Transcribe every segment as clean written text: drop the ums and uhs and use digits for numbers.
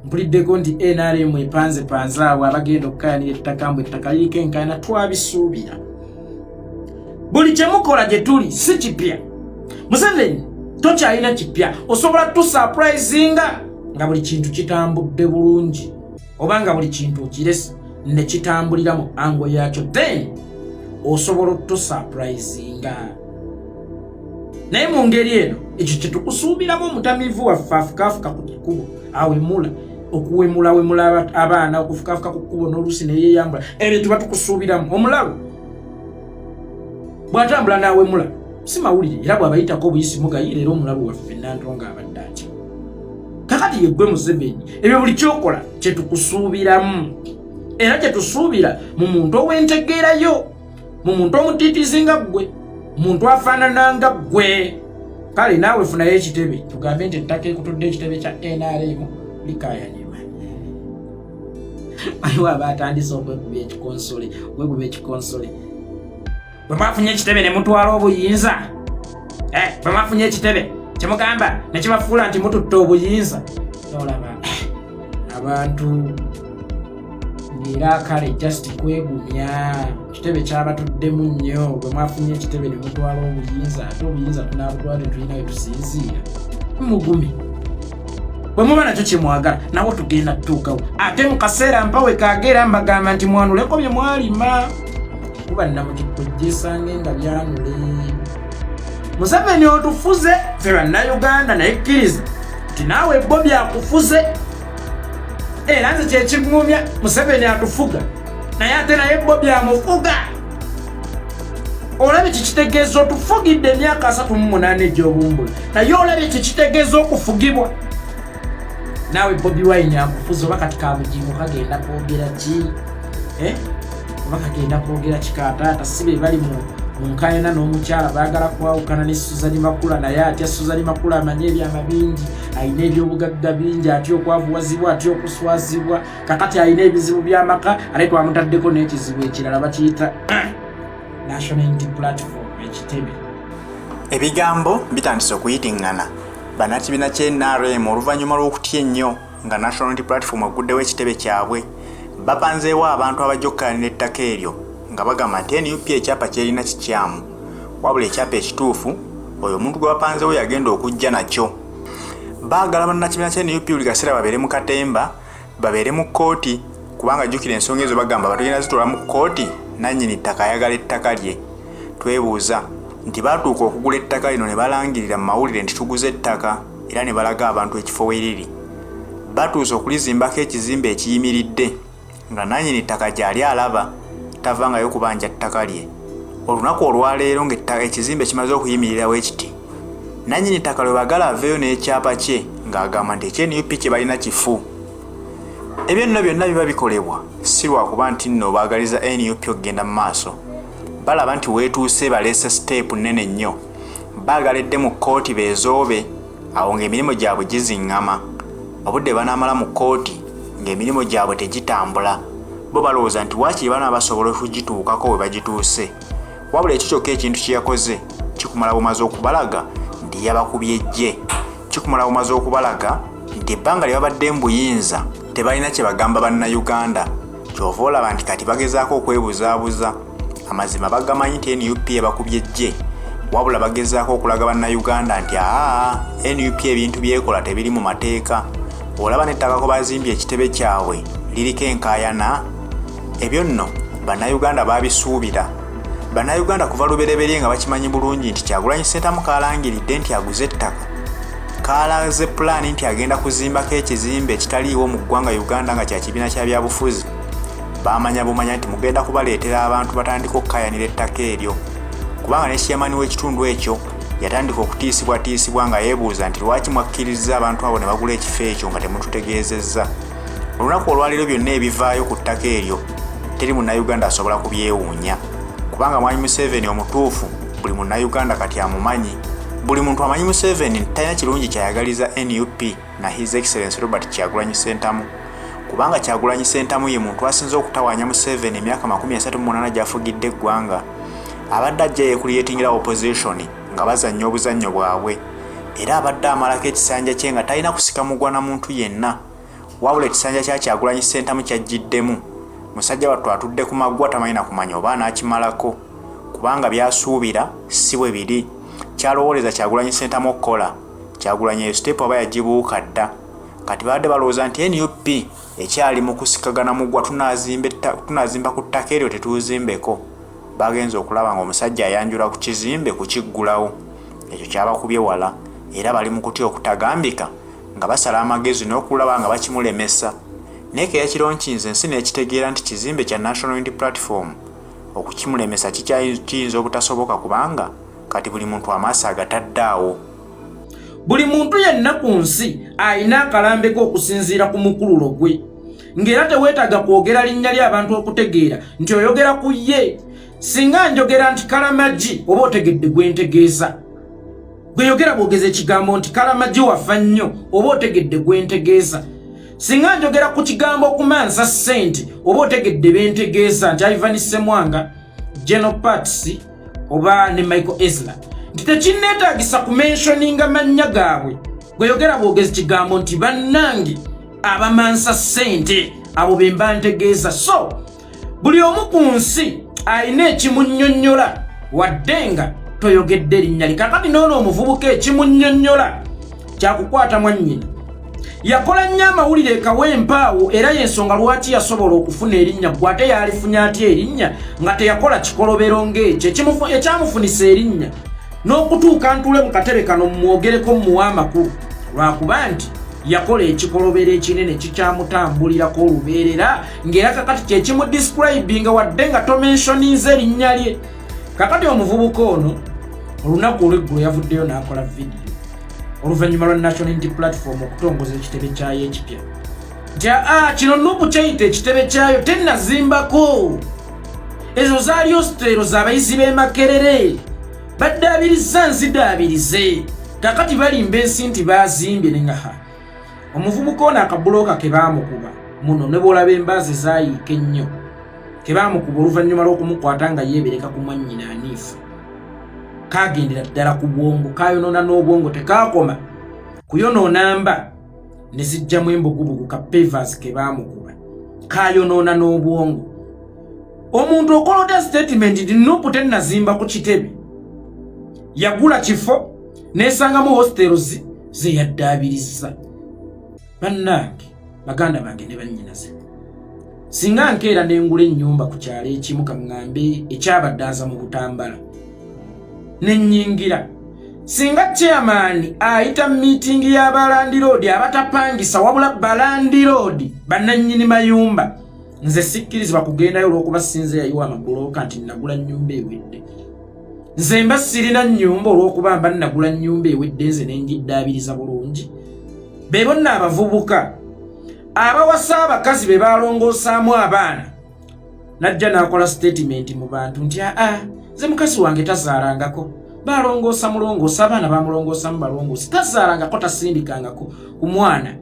mpuliddeko nti NRM epanze awo abagenda okukayanira ettaka mbu ettaka liriko enkayana twabisuubira. Buli kyemukola gye tuli si kipya. Museveni tokyalina kipya, osobola tusurprisinga nga buli kintu kitambudde bulungi oba nga buli kintu okirese ne kitambulira mu ango yakyo, then osobola tusurprisinga. Naye mu ngeri eno ekyo kyetukusuubiramu omutamivu waffe afukafuka ku kikubo awemula okuwemula abaana okufukafuka ku kkubo n'oluusi ne yeeyambula, ebyo tuba tukusuubiramu. Omulalu bw'atambula n'awemula si mawulire era bw'abayitako obuyisi mugayira era omulalu waffe Nantonga abadde atya. Kakati ye ggwe Museveni, ebyo buli kyokola kyetukusuubiramu era kyetusuubira mu muntu ow'entegeerayo, mu muntu omutiitizi nga ggwe, muntu afaanana nga ggwe. Kale naawe funayo ekitebe tugambe nti ettaka ekutudde ekitebe kya NRM likaayanirwa. Waliwo abatandise okwekuba ekikonsole. Bwe mwafunye ekitebe ne mutwala obuyinza, bwe mwafunye ekitebe kyemugamba ne kibafuula nti mututta obuyinza, nolaba abantu era kale just kwegumya. Ekitebe kyabatuddemu nnyo. Bwe mwafunye ekitebe ne mutwala obuyinza, ate obuyinza tunaabutwala tulina we tusinziira. Mugumi bwe muba nakyo kyemwagala nawo tugenda tutuukawo. Ate mu kaseera mpawe kaagera mbagamba nti mwanuleko bye mwalima kuba namukikujjesange nga byanule. Museveni otufuze ffe bannayuganda, naye kkiriza nti naawe bo byakufuze. Era nze kyekigumya Museveni atufuga naye ate naye bo byamufuga. Olabye kikitegeeza otufugidde emyaka 38 egy'obumbula, naye olabye kikitegeeza okufugibwa. Naawe Bobi Wine akufuza oba kati kabugingo kagenda kwogera ki? Oba kagenda kwogera kikataata si be bali mu nkayana n'omukyala baagala kwawukana ne Suzan Makula, naye atya Suzan Makula amanyi ebyama bingi, alina ebyobugagga bingi, atya okwavuwazibwa, atya okuswazibwa, kakati alina ebizibu by'amaka, ate twamutaddeko n'ekizibu ekirala bakiyita National Unity Platform ekitebe. Ebigambo bitandise okuyitingana. Bannakibiina kye NRM oluvannyuma lw'okutya ennyo nga National Unity Platform eguddewo ekitebe kyabwe, bapanzeewo abantu abajja okukayanira ettaka eryo nga bagamba nti NUP ekyapa kyerina kikyamu, wabula ekyapa ekituufu oyo omuntu gwe bapanzeewo yagenda okujja nakyo. Baagala bannakibiina kya NUP buli kaseera babeere mu katemba, babeere mu kkooti, kubanga jjukira ensonga ezo bagamba batugenda zitwala mu kkooti, nannyini ttaka ayagala ettaka lye. Twebuuza nti baatuuka okugula ettaka lino ne balangirira mu mawulire nti tuguze ettaka era ne balaga abantu ekifo weriri. Batuusa okulizimbako ekizimbe ekiyimiridde nga nannyini ttaka gy'ali alaba tavangayo kubanja ttaka lye. Olunaku olwaleero ng'ettaka ekizimbe kimaze okuyimirirawo ekiti, nannyini ttaka lwe bagala aveeyo n'ekyapa kye ng'agamba nti ekye-NUP kye balina kifu. Ebyo nno byonna biba bikolebwa si lwakuba nti nno baagaliza NUP okugenda mu maaso. Balaba nti weetuuse baleese siteepu nnene nnyo, baagaledde mu kkooti beezoobe, awo ng'emirimu gyabwe giziŋŋama. Obudde banaamala mu kkooti ng'emirimu gyabwe tegitambula, bo balowooza nti waakiri bana basobola okugituukako we bagituuse. Wabula ekyo kyokka ekintu kye yakoze kikumala bumaze okubalaga nti yabakubye ejje, kikumala bumaze okubalaga nti ebbanga lye babadde mu buyinza tebalina kye bagamba bannayuganda. Kyova olaba nti kati bagezaako okwebuzaabuza. Amazima bagamanyi nti NUP ebakubye ejje, wabula bagezaako okulaga bannayuganda nti NUP ebintu byekola tebiri mu mateeka. Olaba n'ettaka ko bazimbye ekitebe kyabwe liriko enkaayana. Ebyo nno bannayuganda baabisuubira. Bannayuganda kuva lubereberye nga bakimanyi bulungi nti Kyagulanyi Ssentamu kaalangiridde nti aguze ettaka, kaalaze pulaani nti agenda kuzimbako ekizimbe ekitaliiwo mu ggwanga Uganda nga kya kibiina kya byabufuzi. Baamanya bumanya nti mugenda kubaleetera abantu batandika okukayanira ettaka eryo, kubanga ne chairman w'ekitundu ekyo yatandika okutiisibwatiisibwa nga yeebuuza nti lwaki mwakkiriza abantu abo ne bagula ekifo ekyo nga temututegeezezza. Olunaku olwaleero byonna ebivaayo ku ttaka eryo teri munnayuganda asobola kubyewuunya, kubanga Mwami Museveni omutuufu buli munnayuganda kati amumanyi. Buli muntu amanyi Museveni talina kirungi kyayagaliza NUP na His Excellency Robert Kyagulanyi Ssentamu, kubanga Kyagulanyi Ssentamu ye muntu asinze okutawaanya Museveni emyaka 38 gy'afugidde eggwanga. Abadde ajja yeekuliyetingira opposition nga bazannya obuzannyo bwabwe, era abadde amalako ekisanja kye nga talina kusika mugwa na muntu yenna. wabula ekisanja kya Kyagulanyi Ssentamu kyajjiddemu musajja wattu atudde ku maggwa tamanyi na kumanya oba anaakimalako kubanga byasuubira si bwe biri kyalowooleza Kyagulanyi Ssentamu okukola Kyagulanyi eyo siteepu aba yagibuuka dda kati baadde balowooza nti NUP ekyali mu kusikagana muggwa tunaazimba ku ttaka eryo tetuuzimbeko bagenze okulaba ng'omusajja ayanjula ku kizimbe kukiggulawo ekyo kyabakubye wala era bali mu kutya okutagambika nga basala amagezi n'okulaba nga bakimulemesa naye Keya Nkinze ensi n'ekitegeera nti kizimbe kya National Unity Platform okukimulemesa kiyinza obutasoboka kubanga kati buli muntu amaaso agatadde awo. Buli muntu yenna ku nsi alina akalambe k'okusinziira ku mukululo gwe ng'era teweetaaga kwogera linnya ly'abantu okutegeera nti oyogera ku ye. Singa njogera nti Kalamagi oba otegedde gwe ntegeeza. Gwe yogera bwogeza ekigambo nti Kalamagi wafa nnyo oba otegedde gwe ntegeeza. Singa njogera ku kigambo okumansa ssente oba otegedde be ntegeeza nti Ivan Ssemwanga, General Patsi oba ne Michael Ezra. Nti tekinneetaagisa kumentioninga mannya gaabwe. Gwe yogera bwogeza ekigambo nti bannange abamansa ssente abo be mba ntegeeza. So buli omu ku nsi alina ekimunnyonnyola wadde nga toyogedde linnya lye. Kakati noono omuvubuka ekimunnyonnyola kyakukwata mwannyina. Yakola nnyo amawulire ekawempaawo era y'ensonga lwaki yasobola okufuna erinnya gwe ate yalifunya atya erinnya nga teyakola kikolobero ng'ekyo ekyamufunisa erinnya n'okutuuka ntule mu katebe kano mumwogereko mumuwa amakulu lwakuba nti yakola ekikolobero ekinene kikyamutambulirako olubeerera ng'era kakati kyekimudescribinga wadde nga tomensioninze erinnya lye. Kakati omuvubuka ono olunaku olw'eggulo yavuddeyo n'akola vidiyo oluvannyuma lwa National Unity Platform okutongoza ekitebe kyayo ekipya nti kino Nuupu kyayita ekitebe kyayo tennazimbako. Ezo zaali hositeero z'abayizi b'e Makerere baddaabiriza nzidaabirize kakati balimba ensi nti baazimbye nengaha. Omuvubuka ono akabulooka ke baamukuba muno ne bw'olaba embaazi zaayiika ennyo ke baamukuba oluvannyuma lw'okumukwata nga yeebereka ku mwannyina Aniifa kagendera ddala ku bwongo kayonoona n'obwongo tekaakoma kuyonoona mba ne zijjamu embugubugu ka pavers ke baamukuba kayonoona n'obwongo. Omuntu okolota statement nti Nuupu tennazimba ku kitebe yagula kifo neesangamu hositeerozi ze yaddaabiriza. Bannange baganda bange ne bannyinaze singa nkeera n'engula ennyumba ku kyalo ekimu kaŋŋambe ekyabaddaza mu Butambala nennyingira singa chairman ayita meeting y'abalandiroodi abatapangisa wabula balandiroodi bannannyini mayumba nze sikkirizibwa kugendayo olw'okuba sinze yayiwa amabulooka nti nagula nnyumba ewedde. Nze mba sirina nnyumba olw'okuba mba nagula nnyumba ewedde nze nengiddaabiriza bulungi. Be bonna abavubuka abawasa abakazi be balongoosaamu abaana najja n'akola statement mu bantu nti nze mukazi wange tazaalangako balongoosa mulongoosa abaana bamulongoosamu balongoosa tazaalangako tasindikangako ku mwana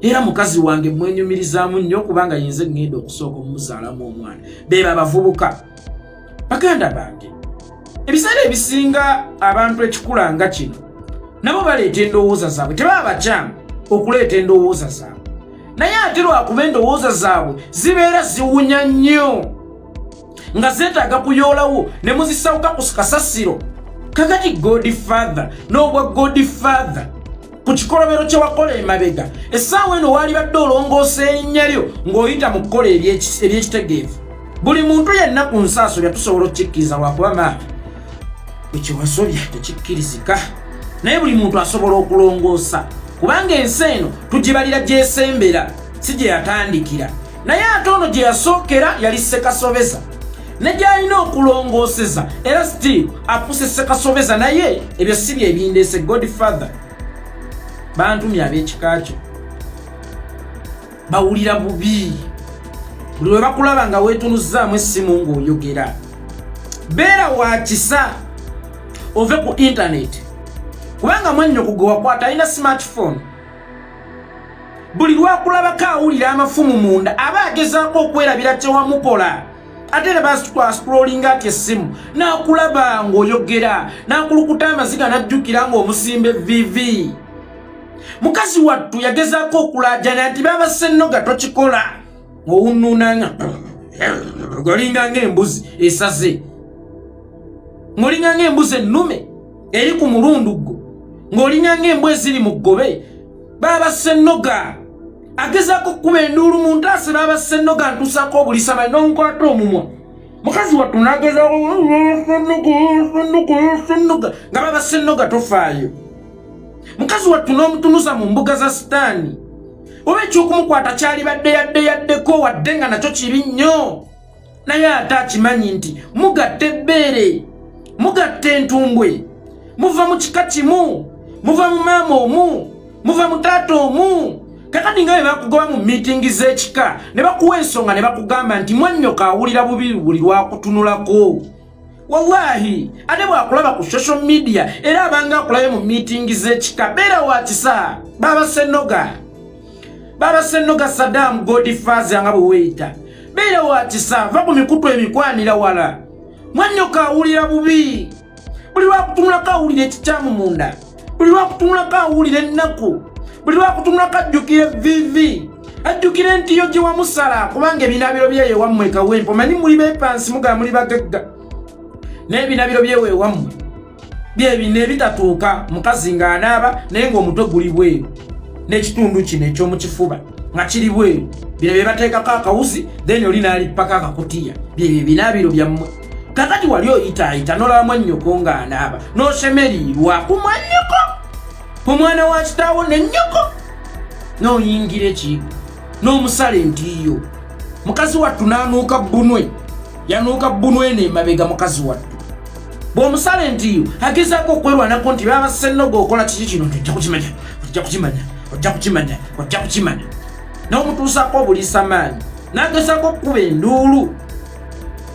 era mukazi wange mwenyumirizaamu nnyo okubanga yinze ŋŋenda okusooka omumuzaalamu omwana. Beba abavubuka baganda bange ebiseera ebisinga abantu ekikula nga kino nabo baleeta endowooza zaabwe tebaba bakyamu okuleeta endowooza zaabwe naye ate lwakuba endowooza zaabwe zibeera ziwunya nnyo nga zeetaaga kuyoolawo ne muzisawuka ku kasasiro. Kakati Godfather n'obwa Godfather ku kikolobero kye wakola emabega essaawa eno waali badde olongoosa erinnya lyo ng'oyita mu kukola eby'ekitegeevu. Buli muntu yenna ku nsi asobya tusobola okukikkiriza lwakuba maama ekyewasobya tekikkirizika naye buli muntu asobola okulongoosa kubanga ensi eno tugibalira gyesembera si gye yatandikira. Naye ate ono gye yasookera yali Sekasobeza ne gy'alina okulongooseza era still apuse Sekasobeza naye ebyo si bye ebindeese. Godfather bantumya ab'ekika kyo bawulira bubi buli lwe bakulaba nga weetunuzzaamu essimu ng'oyogera. Beera wa kisa ove ku internet kubanga mwennyoko gwe wakwata alina smartphone. Buli lwakulabako awulira amafumu munda aba agezaako okwerabira kye wamukola ate ne bascrollinga ati essimu n'akulaba ng'oyogera n'akulukuta amaziga n'ajjukira ng'omusimba evvivi. mukazi wattu yagezaako okulajana nti baba Ssennoga tokikola ng'owunnunanga ngolinga ng'embuzi esaze ng'olinga ng'embuzi ennume eri ku mulundu gwo ng'olinga ng'embwa eziri mu ggobe baba Ssennoga agezaako okukuba enduulu mu ntaase baba Ssennoga ntuusako obulisamali n'omukwata omumwa mukazi wattu n'agezaako Ssennoga nga baba Ssennoga tofaayo mukazi wattu n'omutunuza mu mbuga za sitaani oba ekyokumukwata kyali badde yaddeko wadde nga nakyo kibi nnyo naye ate akimanyi nti mugatta ebbeere mugatta entumbwe muva mu kika kimu muva mu maama omu muva mu taata omu kakati nga bwe bakugoba mu miitingi z'ekika ne bakuwa ensonga ne bakugamba nti mwannyoko awulira bubi buli lwakutunulako wallahi ate bwakulaba ku social media era abanga akulabe mu miitingi z'ekika beera wa kisa baba Ssennoga Saddam Godfather nga bwe weeyita beera wa kisa va ku mikutu emikwanira wala mwannyoko awulira bubi buli lwakutunulako awulira ekikyamu munda buli lwakutunulako awulira ennaku buli lwakutunulako ajjukira vivi ajjukira entiyo gye wamusala kubanga ebinabiro byeyo wammwe kawempe omanyi muli beepansi mugaba muli bagagga n'ebinabiro byewe wammwe byebino ebitatuuka mukazi ng'anaaba naye ng'omutwe guli bweru n'ekitundu kino eky'omu kifuba nga kiri bweru bino bye bateekako akawuzi then oli n'alippako akakutiya byebyo ebinabiro byammwe kakati wali oyitaayita n'olaba mwannyoko ng'anaaba n'osemeriirwa ku mwannyoko omwana wa kitaawo ne nnyoko n'oyingira ekiigo n'omusala entiiyo mukazi wattu n'anuuka bbunwe yanuuka bbunwe n'emabega mukazi wattu bw'omusala entiiyo agezaako okwerwanako nti baba Ssennoga okola kiki kino nti ojja kukimanya n'omutuusako obuliisamaanyi n'agezaako okukuba enduulu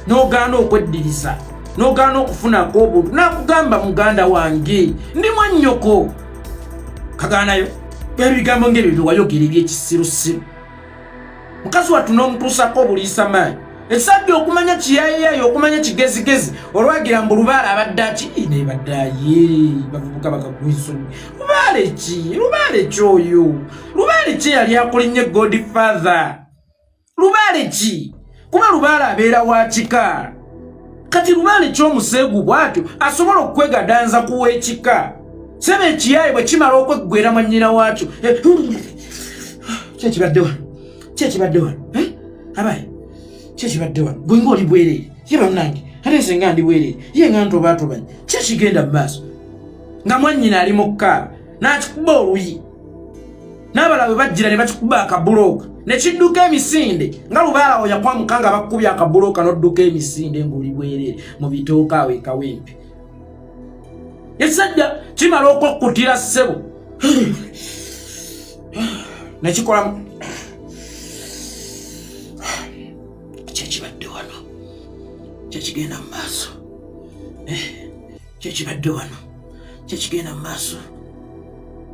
n'ogaana okweddiriza n'ogaana okufunako obuntu n'akugamba muganda wange ndi mwannyoko kagaanayo ebigambo ng'ebyo bye wayogera eby'ekisirusiru mukazi wattu n'omutuusako obuliisamaanyi esajja okumanya kiyayiyayi okumanya kigezigezi olwagira mbu lubaale abadde aki nebaddaye bavubuka bakagwisoni lubaale ki oyo lubaale ki yali akulinnye Godfather lubaale ki kuba lubaale abeera wa kika kati lubaale ki omuseegu bw'atyo asobola okwegadanza kuw'ekika sebe ekiyayi bwe kimala okweggwera mwannyina waakyo kyekibadde wano abaye kyekibadde wano gwe ng'oli bwereere ye bannange ate nse nga ndi bwereere ye nga ntobaatobanye kyekigenda mu maaso nga mwannyina ali mu kkaaba n'akikuba oluyi n'abalala bwe bajjira ne bakikuba akabulooka ne kidduka emisinde nga lubaala awo yakwamuka nga bakukubya akabulooka n'odduka emisinde ng'oli bwereere mu bitooka awo ekawempe ekisajja kimala okwokkutira ssebo ne kikolamu kyekigenda mu maaso kyekibadde wano kyekigenda mu maaso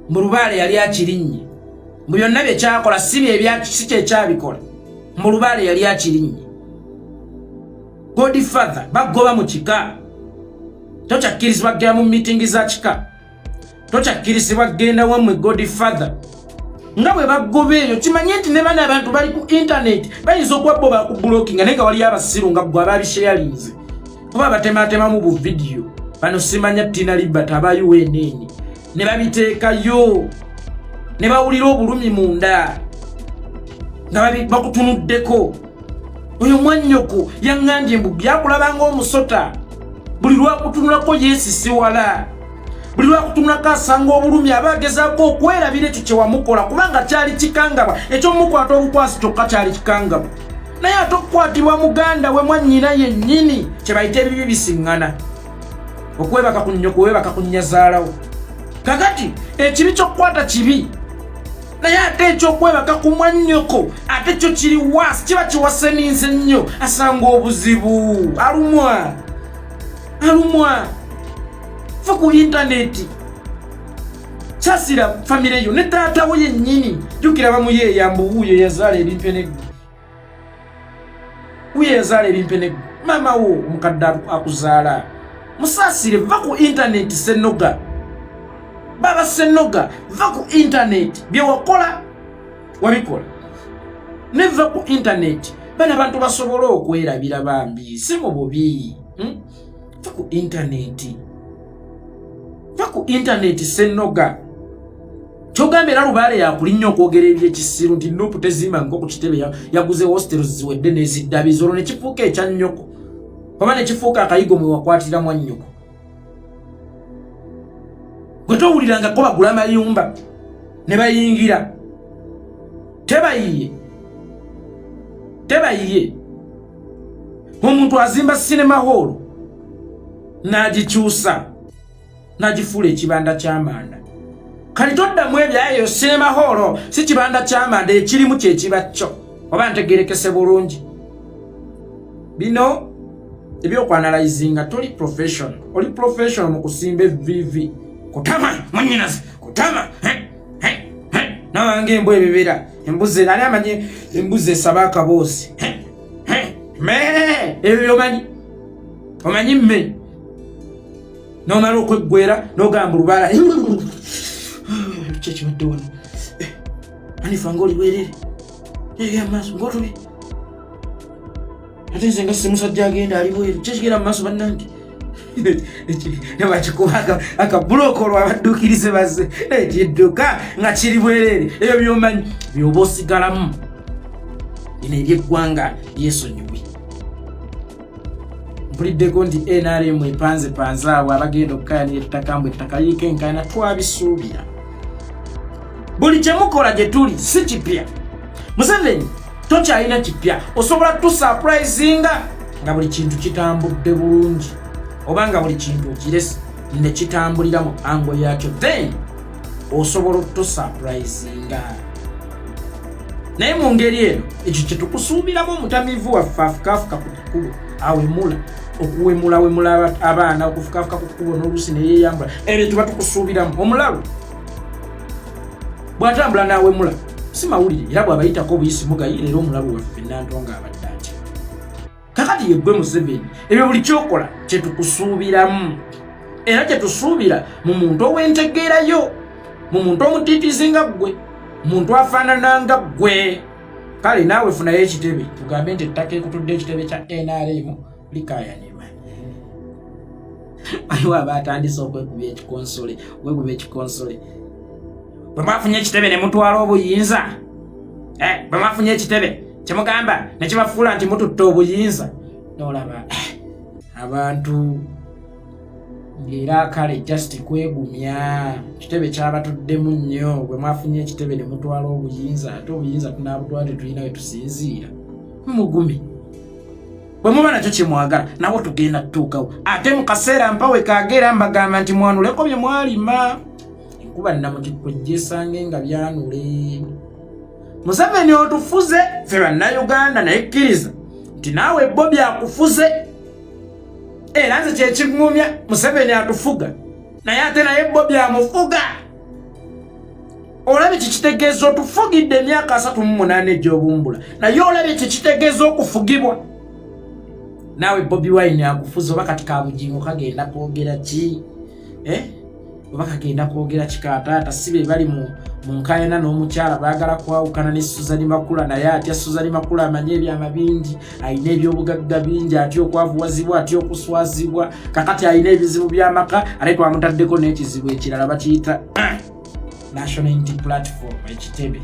mu lubaale yali akirinnye mu byonna bye kyakola si kyekyabikola mu lubaale yali akirinnye Godfather bagoba mu kika tokyakkirizibwa genda mu miitingi za kika tokyakkirizibwa genda wammwe Godfather nga bwe bagoba eyo kimanye nti ne bana abantu bali ku intaneti bayinza okuwabbo bakubulokinga naye nga wali abasiru nga gwe ababisharinze oba batematemamu bu vidiyo bano simanya Tina Libat aba UNN ne babiteekayo ne bawulira obulumi munda nga bakutunuddeko oyo mwannyoko yaŋŋambye mbu byakulabanga omusota buli lwakutunulako yeesisiwala buli lwakutunulako asanga obulumi aba agezaako okwerabira ekyo kyewamukola kubanga kyali kikangabwa ekyomukwata obukwasi kyokka kyali kikangabwa naye ate okukwatibwa muganda we mwannyina yennyini kye bayita ebibi bisiŋŋana okwebaka ku nnyoko webaka ku nnyazaalawo kakati ekibi ky'okukwata kibi naye ate ekyokwebaka ku mwannyoko ate kyo kiri waasi kiba kiwaseninze nnyo asanga obuzibu alumwa fa ku intaneti kyasira famire yo ne taata we yennyini jjukira bamuyeeyamba wuuyo yazaala ebimpeneggo maama wo omukadde akuzaala musaasire va ku intaneti Ssennoga baba Senoga va ku internet bye wakola wabikola neva ku internet bana bantu basobola okwerabira bambi si mu bubi va ku internet Senoga kyogambera Lubaale yakulinnyo okwogera ebyekisiru nti Nuupu tezimba ngo ku kitebe yaguze hostels ziwedde n'eziddabizi olwo ne kifuuka ekya nnyoko oba ne kifuuka akayigo mwe wakwatira mwa nnyoko gwe towulirangako bagula amayumba ne bayingira tebayiye omuntu azimba cinema hall n'agikyusa n'agifuula ekibanda ky'amanda kali toddamu ebyayo cinema hall si kibanda ky'amanda ekirimu kyekiba kyo oba ntegerekese bulungi bino ebyokwanalizinga toli professional oli professional mu kusimba evivi kutama mwanyinazi kutama nawange embwa ebibira embuzi nali amanye embuzi esaba akaboozi ebyo omanyi mme nomala okweggwera nogamba Lubaala kyekibadde wano anifa ngaoliwerere amaaso ngaotubi ate nze nga simusajja agenda aliweere kyekigera mu maaso bannange nebakikuba akabulooka olwo abaddukirize bazze ekidduka nga kiri bwerere ebyo byomanyi byoba osigalamu bino ebyeggwanga lyesonyiwe mpuliddeko nti NRM epanzepanze awo abagenda okukayanira ettaka mbu ettaka likenkana twabisuubira buli kyemukola gye tuli si kipya Museveni tokyalina kipya osobola tusurprisinga nga buli kintu kitambudde bulungi oba nga buli kintu okirese ne kitambulira mu ango yakyo then osobola tusurprisinga naye mu ngeri eno ekyo kyetukusuubiramu omutamivu waffe afukafuka ku kkubo awemula okuwemula abaana okufukafuka ku kkubo n'oluusi neyeyambula ebyo tuba tukusuubiramu omulalu bw'atambula n'awemula si mawulire era bw'abayitako obuyisi mugayire era omulalu waffe Nantonga abadde atya kakati yeggwe Museveni ebyo buli kyokola kyetukusuubiramu era kyetusuubira mu muntu ow'entegeerayo mu muntu omutiitizi nga ggwe muntu afaanana nga ggwe kale naawe funayo ekitebe tugambe nti ettaka ekutudde ekitebe kya NRM likaayanirwa aliwo abatandise okwekuba ekikonsole bwe mwafunye ekitebe ne mutwala obuyinza bwe mwafunye ekitebe kyemugamba ne kibafuula nti mututta obuyinza nolaba abantu ng'era kale just kwegumya kitebe kyabatuddemu nnyo bwe mwafunye ekitebe ne mutwala obuyinza ate obuyinza tunaabutwala tetulina we tusinziira mugumi bwe muba nakyo kyemwagala nawo tugenda tutuukawo ate mu kaseera mpawe kaagera mbagamba nti mwanuleko bye mwalima enkuba nnamutippo gyesange nga byanule Museveni otufuze ffe bannayuganda naye kkiriza nti naawe bo byakufuze era nze kyekigumya Museveni atufuga naye ate naye bo byamufuga olabye kikitegeeza otufugidde emyaka 38 egy'obumbula naye olabye kikitegeeza okufugibwa naawe Bobi Wine akufuza oba kati kabugingo kagenda kwogera ki oba kagenda kwogera kikataata sibe bali mu nkayana n'omukyala baagala kwawukana ne Suzan Makula naye atya Suzan Makula amanye ebyama bingi ayina ebyobugagga bingi atya okwavuwazibwa atya okuswazibwa kakati ayina ebizibu by'amaka ate twamutaddeko n'ekizibu ekirala bakiyita National Unity Platform ekitebe